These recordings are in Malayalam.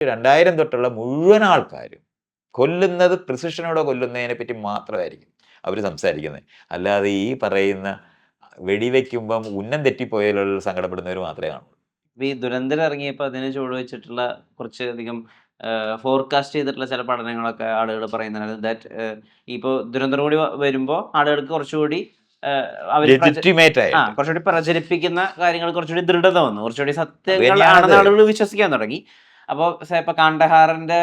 2000 തൊട്ടുള്ള മുഴുവൻ ആൾക്കാരും കൊല്ലുന്നത് പ്രിസിഷനോടെ കൊല്ലുന്നതിനെ പറ്റി മാത്രമായിരിക്കും അവർ സംസാരിക്കുന്നത്. അല്ലാതെ ഈ പറയുന്ന വെടിവെക്കുമ്പം ഉന്നം തെറ്റിപ്പോയതിലുള്ള സങ്കടപ്പെടുന്നവർ മാത്രമേ കാണുള്ളൂ. ഈ ദുരന്തരം ഇറങ്ങിയപ്പോൾ അതിന് ചുവടുവെച്ചിട്ടുള്ള കുറച്ചധികം ഫോർകാസ്റ്റ് ചെയ്തിട്ടുള്ള ചില പഠനങ്ങളൊക്കെ ആളുകൾ പറയുന്നുണ്ട്. ദാറ്റ് ഇപ്പോൾ ദുരന്തരം കൂടി വരുമ്പോൾ ആളുകൾക്ക് കുറച്ചുകൂടി അവർ ലെജിറ്റിമേറ്റ് ആയിട്ട് കുറച്ചുകൂടി പ്രചരിപ്പിക്കുന്ന കാര്യങ്ങൾ കുറച്ചുകൂടി ദൃഢത വന്നു, കുറച്ചുകൂടി സത്യങ്ങൾ തന്നെയാണത്. ആണെന്ന് ആളുകൾ വിശ്വസിക്കാൻ തുടങ്ങി. അപ്പോൾ ഇപ്പൊ കാണ്ഡഹാറിന്റെ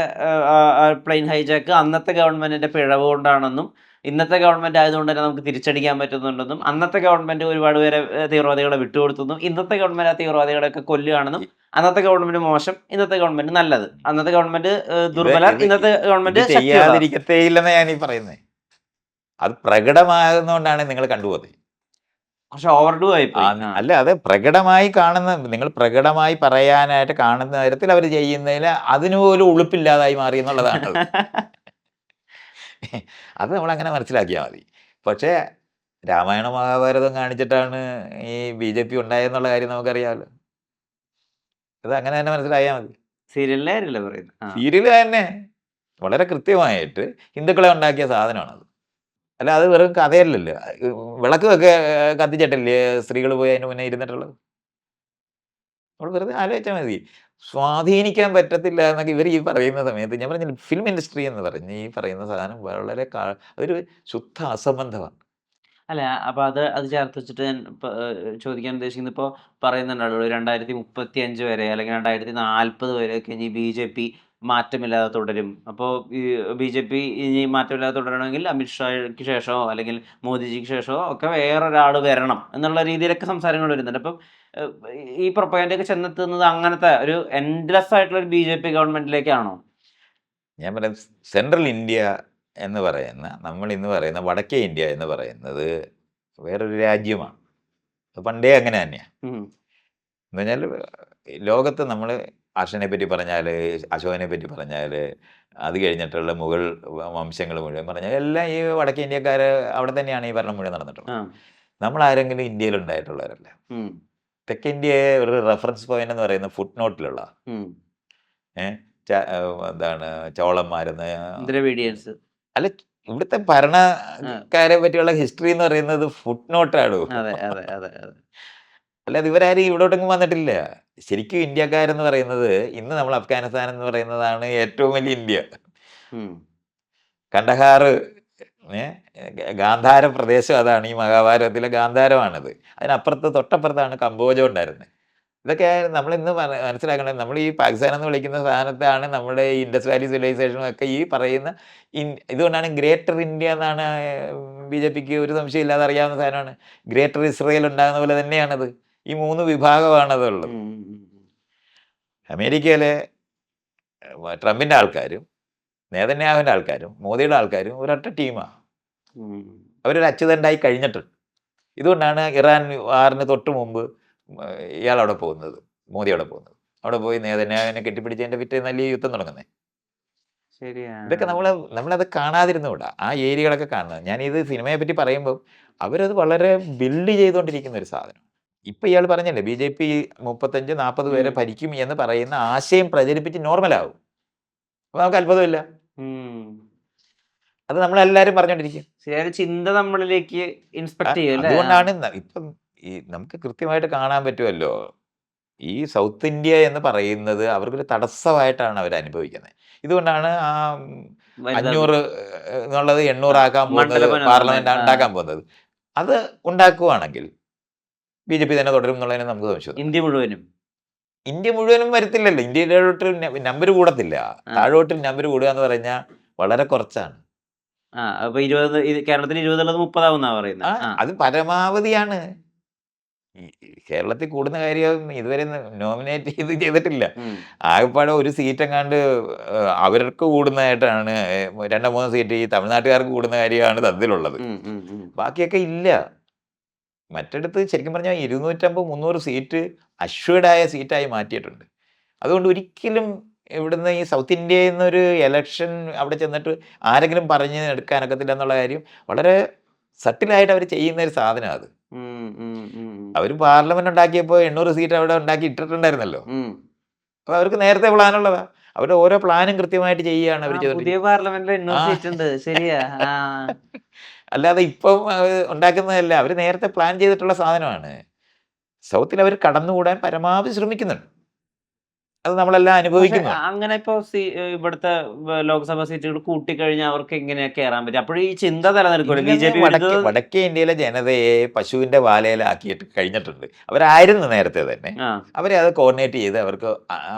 പ്ലെയിൻ ഹൈജാക്ക് അന്നത്തെ ഗവൺമെന്റിന്റെ പിഴവ് കൊണ്ടാണെന്നും ഇന്നത്തെ ഗവൺമെന്റ് ആയതുകൊണ്ട് തന്നെ നമുക്ക് തിരിച്ചടിക്കാൻ പറ്റുന്നുണ്ടെന്നും അന്നത്തെ ഗവൺമെന്റ് ഒരുപാട് പേരെ തീവ്രവാദികളെ വിട്ടുകൊടുത്തെന്നും ഇന്നത്തെ ഗവൺമെന്റ് ആ തീവ്രവാദികളെയൊക്കെ കൊല്ലുകയാണെന്നും അന്നത്തെ ഗവൺമെന്റ് മോശം, ഇന്നത്തെ ഗവൺമെന്റ് നല്ലത്, അന്നത്തെ ഗവൺമെന്റ് ദുർബല, ഇന്നത്തെ ഗവൺമെന്റ് ചെയ്യാതിരിക്കത്തേയില്ലെന്ന് ഞാൻ ഈ പറയുന്നത്. അത് പ്രകടമാകുന്നതുകൊണ്ടാണ് നിങ്ങൾ കണ്ടുപോകുന്നത്. പക്ഷെ ഓവർഡു ആയിപ്പോയി. അല്ല, അത് പ്രകടമായി കാണുന്ന, നിങ്ങൾ പ്രകടമായി പറയാനായിട്ട് കാണുന്ന തരത്തിൽ അവർ ചെയ്യുന്നതിൽ അതിനുപോലും ഉളുപ്പില്ലാതായി മാറി എന്നുള്ളതാണ്. അത് നമ്മളങ്ങനെ മനസ്സിലാക്കിയാൽ മതി. പക്ഷേ രാമായണ മഹാഭാരതം കാണിച്ചിട്ടാണ് ഈ BJP ഉണ്ടായെന്നുള്ള കാര്യം നമുക്കറിയാമല്ലോ. അത് അങ്ങനെ തന്നെ മനസ്സിലായാൽ മതി. സീരിയലിലെ കാര്യമല്ലേ പറയുന്നത്? സീരിയൽ തന്നെ വളരെ കൃത്യമായിട്ട് ഹിന്ദുക്കളെ ഉണ്ടാക്കിയ സാധനമാണത്. അല്ല, അത് വെറും കഥയല്ലല്ലോ. വിളക്കൊക്കെ കത്തിച്ചിട്ടല്ലേ സ്ത്രീകൾ പോയി അതിന് മുന്നേ ഇരുന്നിട്ടുള്ളത്. നമ്മൾ വെറുതെ ആലോചിച്ചാൽ മതി. സ്വാധീനിക്കാൻ പറ്റത്തില്ല എന്നൊക്കെ ഇവർ ഈ പറയുന്ന സമയത്ത് ഞാൻ പറഞ്ഞില്ല, ഫിലിം ഇൻഡസ്ട്രി എന്ന് പറഞ്ഞ് ഈ പറയുന്ന സാധനം വളരെ അതൊരു ശുദ്ധ അസംബന്ധമാണ്. അല്ല, അപ്പൊ അത് ചേർത്ത് വെച്ചിട്ട് ഞാൻ ചോദിക്കാൻ ഉദ്ദേശിക്കുന്നത്, ഇപ്പോൾ പറയുന്നുണ്ടല്ലോ 2035 വരെ അല്ലെങ്കിൽ 2040 വരെയൊക്കെ ഇനി BJP മാറ്റമില്ലാതെ തുടരും. അപ്പോൾ ഈ BJP ഇനി മാറ്റമില്ലാതെ തുടരണമെങ്കിൽ അമിത്ഷായ്ക്ക് ശേഷമോ അല്ലെങ്കിൽ മോദിജിക്ക് ശേഷമോ ഒക്കെ വേറൊരാൾ വരണം എന്നുള്ള രീതിയിലൊക്കെ സംസാരങ്ങൾ വരുന്നുണ്ട്. അപ്പം ഈ പ്രൊപ്പഗൻഡയൊക്കെ ചെന്നെത്തുന്നത് അങ്ങനത്തെ ഒരു എൻഡ്ലെസ് ആയിട്ടുള്ള ഒരു BJP ഗവൺമെന്റിലേക്കാണോ? ഞാൻ പറയാം, സെൻട്രൽ ഇന്ത്യ എന്ന് പറയുന്ന, നമ്മൾ ഇന്ന് പറയുന്ന വടക്കേ ഇന്ത്യ എന്ന് പറയുന്നത് വേറൊരു രാജ്യമാണ്. അത് പണ്ടേ അങ്ങനെ തന്നെയാണ്. എന്ന് പറഞ്ഞാൽ ലോകത്ത് നമ്മൾ അർഷനെ പറ്റി പറഞ്ഞാൽ, അശോകനെ പറ്റി പറഞ്ഞാൽ, അത് കഴിഞ്ഞിട്ടുള്ള മുഗൾ വംശങ്ങൾ മുഴുവൻ പറഞ്ഞാൽ എല്ലാം ഈ വടക്കേ ഇന്ത്യക്കാർ അവിടെ തന്നെയാണ് ഈ ഭരണം മുഴുവൻ നടന്നിട്ടുള്ളത്. നമ്മൾ ആരെങ്കിലും ഇന്ത്യയിൽ ഉണ്ടായിട്ടുള്ളവരല്ല. തെക്കേ ഇന്ത്യയെ ഒരു റെഫറൻസ് പോയിന്റ് എന്ന് പറയുന്ന ഫുട് നോട്ടിലുള്ള എന്താണ് ചോളന്മാരെന്ന്, ദ്രവിഡിയൻസ് അല്ല, ഇവിടുത്തെ ഭരണക്കാരെ പറ്റിയുള്ള ഹിസ്റ്ററി എന്ന് പറയുന്നത് ഫുട് നോട്ടാണ്. അല്ലാതെ ഇവരാരും ഇവിടോട്ടെങ്കിലും വന്നിട്ടില്ല. ശരിക്കും ഇന്ത്യക്കാരെന്ന് പറയുന്നത്, ഇന്ന് നമ്മൾ അഫ്ഗാനിസ്ഥാൻ എന്ന് പറയുന്നതാണ് ഏറ്റവും വലിയ ഇന്ത്യ. കണ്ടഹാർ, ഗാന്ധാര പ്രദേശം അതാണ്. ഈ മഹാഭാരതത്തിലെ ഗാന്ധാരമാണത്. അതിനപ്പുറത്ത് തൊട്ടപ്പുറത്താണ് കംബോജ ഉണ്ടായിരുന്നത്. ഇതൊക്കെ നമ്മൾ ഇന്ന് മനസ്സിലാക്കേണ്ടത്. നമ്മൾ ഈ പാകിസ്ഥാൻ എന്ന് വിളിക്കുന്ന സാധനത്താണ് നമ്മുടെ ഈ ഇൻഡസ് വാലി സിവിലൈസേഷനും ഒക്കെ ഈ പറയുന്ന ഇതുകൊണ്ടാണ് ഗ്രേറ്റർ ഇന്ത്യ എന്നാണ് BJPക്ക് ഒരു സംശയം ഇല്ലാതെ അറിയാവുന്ന സാധനമാണ്. ഗ്രേറ്റർ ഇസ്രയേൽ ഉണ്ടാകുന്ന പോലെ തന്നെയാണത്. ഈ 3 വിഭാഗമാണതുള്ളത്. അമേരിക്കയിലെ ട്രംപിൻ്റെ ആൾക്കാരും നേതന്യാഹുവിൻ്റെ ആൾക്കാരും മോദിയുടെ ആൾക്കാരും ഒരൊറ്റ ടീമാണ്. അവരൊരു അച്ചുതണ്ടായി കഴിഞ്ഞിട്ടുണ്ട്. ഇതുകൊണ്ടാണ് ഇറാൻ വാറിന് തൊട്ട് മുമ്പ് ഇയാളവിടെ പോകുന്നത്, മോദി അവിടെ പോകുന്നത്. അവിടെ പോയി നേതന്യാഹുവിനെ കെട്ടിപ്പിടിച്ചതിൻ്റെ പിറ്റേന്നല്ലേ യുദ്ധം തുടങ്ങുന്നത്. ഇതൊക്കെ നമ്മളത് കാണാതിരുന്നുകൂടാ. ആ ഏരിയകളൊക്കെ കാണുന്നത്. ഞാനിത് സിനിമയെ പറ്റി പറയുമ്പോൾ അവരത് വളരെ ബിൽഡ് ചെയ്തുകൊണ്ടിരിക്കുന്ന ഒരു സാധനം. ഇപ്പം ഇയാൾ പറഞ്ഞല്ലേ BJP 35-40 പേരെ ഭരിക്കും എന്ന് പറയുന്ന ആശയം പ്രചരിപ്പിച്ച് നോർമലാവും. അപ്പോൾ നമുക്ക് അത്ഭുതമില്ല. അത് നമ്മളെല്ലാവരും പറഞ്ഞുകൊണ്ടിരിക്കും. ചിന്ത നമ്മളിലേക്ക് ഇൻസ്പെക്ട് ചെയ്യും. അതുകൊണ്ടാണ് ഇപ്പം ഈ നമുക്ക് കൃത്യമായിട്ട് കാണാൻ പറ്റുമല്ലോ, ഈ സൗത്ത് ഇന്ത്യ എന്ന് പറയുന്നത് അവർക്കൊരു തടസ്സമായിട്ടാണ് അവർ അനുഭവിക്കുന്നത്. ഇതുകൊണ്ടാണ് ആ 500 എന്നുള്ളത് 800 ആക്കാൻ പോകുന്നത്, പാർലമെന്റ് ഉണ്ടാക്കാൻ പോകുന്നത്. അത് ഉണ്ടാക്കുവാണെങ്കിൽ BJP തന്നെ തുടരും എന്നുള്ളതിന് നമുക്ക് സംശയം. ഇന്ത്യ മുഴുവനും വരത്തില്ലല്ലോ. ഇന്ത്യയിലോട്ട് നമ്പർ കൂടത്തില്ല. താഴോട്ട് നമ്പർ കൂടുക എന്ന് പറഞ്ഞാൽ വളരെ കുറച്ചാണ്. കേരളത്തിൽ 20 30 പറയുന്നത്. അത് പരമാവധിയാണ്. കേരളത്തിൽ കൂടുന്ന കാര്യം ഇതുവരെ നോമിനേറ്റ് ചെയ്തിട്ടില്ല. ആകെപ്പാടെ ഒരു സീറ്റെങ്ങാണ്ട് അവർക്ക് കൂടുന്നതായിട്ടാണ്, 2-3 സീറ്റ് ഈ തമിഴ്നാട്ടുകാർക്ക് കൂടുന്ന കാര്യമാണ് അതിലുള്ളത്. ബാക്കിയൊക്കെ ഇല്ല. മറ്റിടത്ത് ശരിക്കും പറഞ്ഞാൽ 250-300 സീറ്റ് അഷ്വേർഡായ സീറ്റായി മാറ്റിയിട്ടുണ്ട്. അതുകൊണ്ട് ഒരിക്കലും ഇവിടുന്ന് ഈ സൗത്ത് ഇന്ത്യയിൽ നിന്നൊരു എലക്ഷൻ അവിടെ ചെന്നിട്ട് ആരെങ്കിലും പറഞ്ഞ് എടുക്കാനൊക്കത്തില്ല എന്നുള്ള കാര്യം വളരെ സട്ടിലായിട്ട് അവർ ചെയ്യുന്ന ഒരു സാധനമാണ് അത്. അവർ പാർലമെന്റ് ഉണ്ടാക്കിയപ്പോൾ 800 സീറ്റ് അവിടെ ഉണ്ടാക്കി ഇട്ടിട്ടുണ്ടായിരുന്നല്ലോ. അപ്പോൾ അവർക്ക് നേരത്തെ പ്ലാനുള്ളതാ. അവരുടെ ഓരോ പ്ലാനും കൃത്യമായിട്ട് ചെയ്യുകയാണ് അവർ പുതിയ ചെയ്തോണ്ടിരിക്കുന്നത്. പാർലമെന്റിൽ 800 ആ സീറ്റ് ഉണ്ട്. ശരിയാ. ആ. അല്ലാതെ ഇപ്പം ഉണ്ടാക്കുന്നതല്ല. അവർ നേരത്തെ പ്ലാൻ ചെയ്തിട്ടുള്ള സാധനമാണ്. സൗത്തിൽ അവർ കടന്നുകൂടാൻ പരമാവധി ശ്രമിക്കുന്നുണ്ട്. അത് നമ്മളെല്ലാം പക്ഷെ അനുഭവിക്കുന്നുണ്ട്. അങ്ങനെ ഇപ്പൊ ഇവിടുത്തെ ലോക്സഭാ സീറ്റുകൾ കൂട്ടിക്കഴിഞ്ഞാൽ അവർക്ക് എങ്ങനെയാ കേറാൻ പറ്റുക? അപ്പോഴും ഈ ചിന്ത നിലനിൽക്കുമല്ലോ. ഇല്ലെന്ന് ബിജെപി വിരുദ്ധത. വടക്കേ ഇന്ത്യയിലെ ജനതയെ പശുവിന്റെ വാലയിലാക്കിയിട്ട് കഴിഞ്ഞിട്ടുണ്ട്. അവരായിരുന്നു നേരത്തെ തന്നെ. ആ. അവരെ അത് കോർഡിനേറ്റ് ചെയ്ത് അവർക്ക്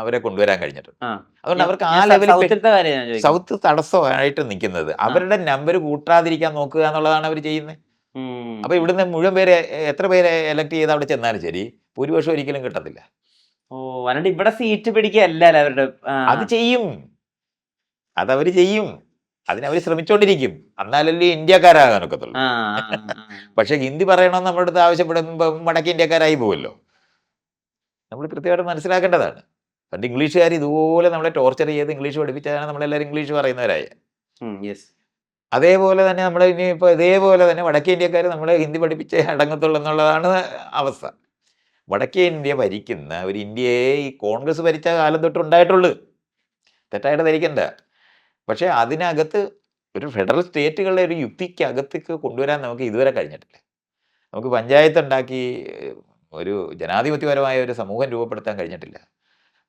അവരെ കൊണ്ടുവരാൻ കഴിഞ്ഞിട്ടുണ്ട്. ആ. അതുകൊണ്ട് അവർക്ക് ആ ഞാൻ ലെവലിൽ സൗത്തിലത്തെ കാര്യം ഞാൻ ചോദിക്കുന്നത്. സൗത്ത് തടസ്സമായിട്ട് നിൽക്കുന്നത്. അവരുടെ നമ്പർ കൂട്ടാതിരിക്കാൻ നോക്കുക എന്നുള്ളതാണ് അവർ ചെയ്യുന്നത്. ഉം. അപ്പൊ ഇവിടുന്ന് മുഴുവൻ പേരെ എത്ര പേരെ എലക്ട് ചെയ്ത് അവിടെ ചെന്നാലും ശരി, ഭൂരിപക്ഷം ഒരിക്കലും കിട്ടത്തില്ല. ഓ, അല്ലാണ്ട് ഇവിടെ സീറ്റ് പിടിക്കുകയല്ല അവരുടെ. അത് ചെയ്യും. അതവര് ചെയ്യും. അതിനവര് ശ്രമിച്ചോണ്ടിരിക്കും. എന്നാലല്ലേ ഇന്ത്യക്കാരാകാനൊക്കത്തുള്ളൂ. ആ, ആ, ആ. പക്ഷെ ഹിന്ദി പറയണമെന്ന് നമ്മുടെ അടുത്ത് ആവശ്യപ്പെടുമ്പോൾ വടക്കേ ഇന്ത്യക്കാരായി പോവല്ലോ. നമ്മൾ കൃത്യമായിട്ട് മനസ്സിലാക്കേണ്ടതാണ്. പണ്ട് ഇംഗ്ലീഷുകാർ ഇതുപോലെ നമ്മളെ ടോർച്ചർ ചെയ്ത് ഇംഗ്ലീഷ് പഠിപ്പിച്ചാണ് നമ്മളെല്ലാവരും ഇംഗ്ലീഷ് പറയുന്നവരായ. യെസ്. അതേപോലെ തന്നെ നമ്മൾ ഇനിയിപ്പോൾ ഇതേപോലെ തന്നെ വടക്കേ ഇന്ത്യക്കാർ നമ്മളെ ഹിന്ദി പഠിപ്പിച്ചേ അടങ്ങത്തുള്ളൂ എന്നുള്ളതാണ് അവസ്ഥ. വടക്കേ ഇന്ത്യ ഭരിക്കുന്ന ഒരു ഇന്ത്യയെ ഈ കോൺഗ്രസ് ഭരിച്ച കാലം തൊട്ട് ഉണ്ടായിട്ടുള്ളൂ. തെറ്റായിട്ട് ധരിക്കണ്ട. പക്ഷേ അതിനകത്ത് ഒരു ഫെഡറൽ സ്റ്റേറ്റുകളുടെ ഒരു യുക്തിക്കകത്തേക്ക് കൊണ്ടുവരാൻ നമുക്ക് ഇതുവരെ കഴിഞ്ഞിട്ടില്ല. നമുക്ക് പഞ്ചായത്ത് ഉണ്ടാക്കി ഒരു ജനാധിപത്യപരമായ ഒരു സമൂഹം രൂപപ്പെടുത്താൻ കഴിഞ്ഞിട്ടില്ല.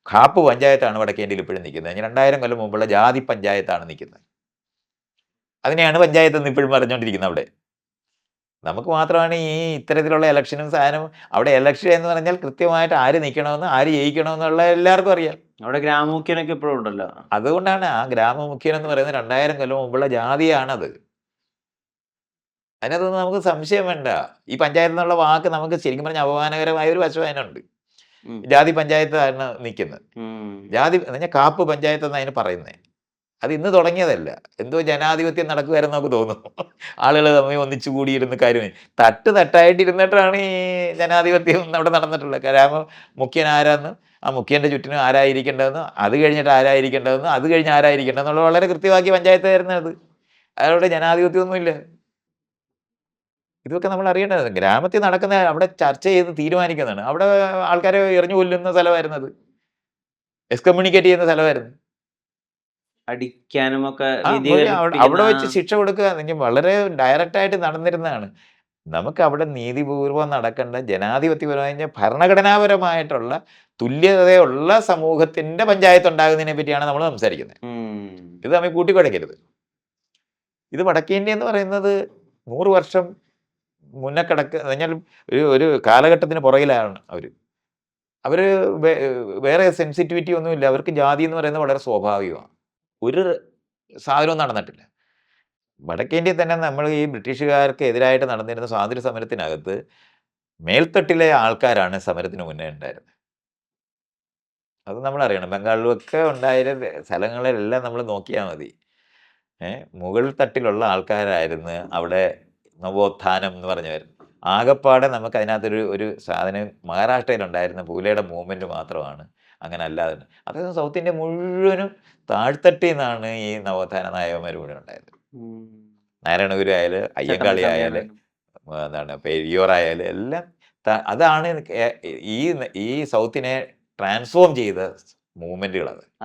ഖാപ്പ് പഞ്ചായത്താണ് വടക്കേ ഇന്ത്യയിൽ ഇപ്പോഴും നിൽക്കുന്നത്. 2000 കൊല്ലം മുമ്പുള്ള ജാതി പഞ്ചായത്താണ് നിൽക്കുന്നത്. അതിനെയാണ് പഞ്ചായത്ത് എന്ന് ഇപ്പോഴും പറഞ്ഞുകൊണ്ടിരിക്കുന്നത് അവിടെ. നമുക്ക് മാത്രമാണ് ഈ ഇത്തരത്തിലുള്ള ഇലക്ഷനും സാധനവും. അവിടെ ഇലക്ഷൻ എന്ന് പറഞ്ഞാൽ കൃത്യമായിട്ട് ആര് നിൽക്കണമെന്ന് ആര് ജയിക്കണമെന്നുള്ള എല്ലാവർക്കും അറിയാം. അവിടെ ഗ്രാമമുഖ്യനൊക്കെ ഇപ്പോഴും ഉണ്ടല്ലോ. അതുകൊണ്ടാണ് ആ ഗ്രാമമുഖ്യൻ എന്ന് പറയുന്നത് 2000 കൊല്ലം മുമ്പുള്ള ജാതിയാണത്. അതിനകത്തൊന്നും നമുക്ക് സംശയം വേണ്ട. ഈ പഞ്ചായത്ത് എന്നുള്ള വാക്ക് നമുക്ക് ശരിക്കും പറഞ്ഞാൽ അപമാനകരമായ ഒരു വശം അതിനുണ്ട്. ജാതി പഞ്ചായത്താണ് നിൽക്കുന്നത്. ജാതി എന്ന് പറഞ്ഞാൽ കാപ്പ് പഞ്ചായത്ത് എന്ന് അതിന് പറയുന്നത്. അത് ഇന്ന് തുടങ്ങിയതല്ല. എന്തോ ജനാധിപത്യം നടക്കുമായിരുന്നു നമുക്ക് തോന്നുന്നു. ആളുകൾ തമ്മിൽ ഒന്നിച്ചു കൂടിയിരുന്ന കാര്യം തട്ടായിട്ട് ഇരുന്നിട്ടാണ് ഈ ജനാധിപത്യം അവിടെ നടന്നിട്ടുള്ളത്. ഗ്രാമ മുഖ്യൻ ആരാന്ന്, ആ മുഖ്യന്റെ ചുറ്റിനും ആരായിരിക്കേണ്ടതെന്ന്, അത് കഴിഞ്ഞിട്ട് ആരായിരിക്കേണ്ടതെന്ന്, അത് കഴിഞ്ഞ് ആരായിരിക്കേണ്ടതെന്നുള്ള വളരെ കൃത്യമാക്കി പഞ്ചായത്ത് ആയിരുന്നത്. അതവിടെ ജനാധിപത്യമൊന്നുമില്ല. ഇതൊക്കെ നമ്മൾ അറിയേണ്ടത്. ഗ്രാമത്തിൽ നടക്കുന്ന അവിടെ ചർച്ച ചെയ്ത് തീരുമാനിക്കുന്നതാണ്. അവിടെ ആൾക്കാരെ എറിഞ്ഞു കൊല്ലുന്ന സ്ഥലമായിരുന്നത്. എക്സ്കമ്മ്യൂണിക്കേറ്റ് ചെയ്യുന്ന സ്ഥലമായിരുന്നു. അടിക്കാനും ഒക്കെ അവിടെ വെച്ച് ശിക്ഷ കൊടുക്കുക വളരെ ഡയറക്റ്റ് ആയിട്ട് നടന്നിരുന്നതാണ്. നമുക്ക് അവിടെ നീതിപൂർവ്വം നടക്കേണ്ട ജനാധിപത്യപരമായ ഭരണഘടനാപരമായിട്ടുള്ള തുല്യതയുള്ള സമൂഹത്തിന്റെ പഞ്ചായത്ത് ഉണ്ടാകുന്നതിനെ പറ്റിയാണ് നമ്മൾ സംസാരിക്കുന്നത്. ഇത് തമ്മിൽ കൂട്ടിക്കുഴയ്ക്കരുത്. ഇത് വടക്കേ ഇന്ത്യ എന്ന് പറയുന്നത് 100 വർഷം മുന്നേ കഴിഞ്ഞാൽ ഒരു കാലഘട്ടത്തിന് പുറകിലാണ് അവര് വേറെ സെൻസിറ്റിവിറ്റി ഒന്നുമില്ല. അവർക്ക് ജാതി എന്ന് പറയുന്നത് വളരെ സ്വാഭാവികമാണ്. ഒരു സാധനവും നടന്നിട്ടില്ല. വടക്കേ ഇന്ത്യയിൽ തന്നെ നമ്മൾ ഈ ബ്രിട്ടീഷുകാർക്ക് എതിരായിട്ട് നടന്നിരുന്ന സ്വാതന്ത്ര്യ സമരത്തിനകത്ത് മേൽത്തട്ടിലെ ആൾക്കാരാണ് സമരത്തിന് മുന്നേ ഉണ്ടായിരുന്നത്. അത് നമ്മൾ അറിയണം. ബംഗാളിലുമൊക്കെ ഉണ്ടായിരുന്ന സ്ഥലങ്ങളിലെല്ലാം നമ്മൾ നോക്കിയാൽ മതി. മുകൾ തട്ടിലുള്ള ആൾക്കാരായിരുന്നു അവിടെ നവോത്ഥാനം എന്ന് പറഞ്ഞു വരുന്നത്. ആകപ്പാടെ നമുക്ക് അതിനകത്തൊരു ഒരു സാധനം മഹാരാഷ്ട്രയിലുണ്ടായിരുന്ന പൂലെയുടെ മൂവ്മെൻറ്റ് മാത്രമാണ് അങ്ങനെ അല്ലാതെ. അതായത് സൗത്ത് ഇന്ത്യ മുഴുവനും താഴ്ത്തട്ടിൽ നിന്നാണ് ഈ നവോത്ഥാന നായകന്മാർ മുഴുവൻ ഉണ്ടായത്. നാരായണ ഗുരു ആയാലും അയ്യങ്കാളി ആയാലും എന്താണ് പെരിയോർ ആയാലും എല്ലാം അതാണ് ഈ സൗത്തിനെ ട്രാൻസ്ഫോം ചെയ്ത മൂവ്മെൻറ്റുകളത്.